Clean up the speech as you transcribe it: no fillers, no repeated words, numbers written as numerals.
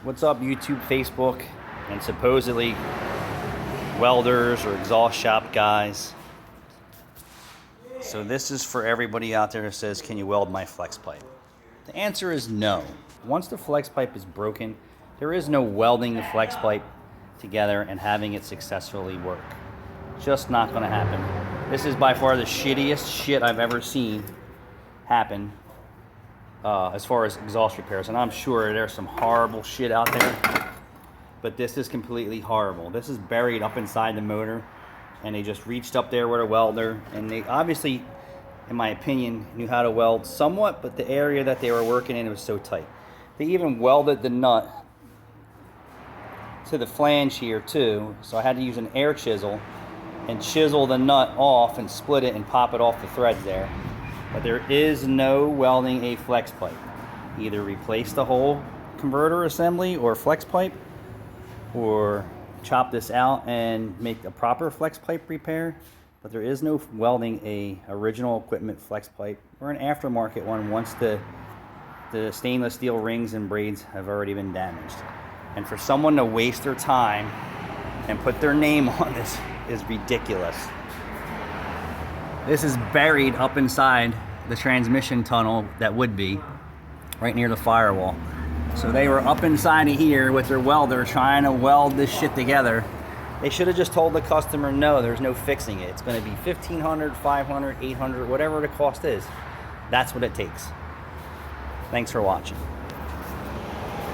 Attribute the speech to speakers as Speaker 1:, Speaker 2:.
Speaker 1: What's up, YouTube, Facebook, and supposedly welders or exhaust shop guys? So this is for everybody out there that says, can you weld my flex pipe? The answer is no. Once the flex pipe is broken, there is no welding the flex pipe together and having it successfully work. Just not gonna happen. This is by far the shittiest shit I've ever seen happen as far as exhaust repairs. And I'm sure there's some horrible shit out there, but this is completely horrible. This is buried up inside the motor, and they just reached up there with a welder, and they obviously, in my opinion, knew how to weld somewhat, but the area that they were working in was so tight. They even welded the nut to the flange here too, so I had to use an air chisel and chisel the nut off and split it and pop it off the threads there. But there is no welding a flex pipe. Either replace the whole converter assembly or flex pipe, or chop this out and make a proper flex pipe repair. But there is no welding a original equipment flex pipe or an aftermarket one once the stainless steel rings and braids have already been damaged. And for someone to waste their time and put their name on this is ridiculous. This is buried up inside the transmission tunnel that would be right near the firewall. So they were up inside of here with their welder trying to weld this shit together. They should have just told the customer, no, there's no fixing it. It's going to be $1,500, $500, $800, whatever the cost is. That's what it takes. Thanks for watching.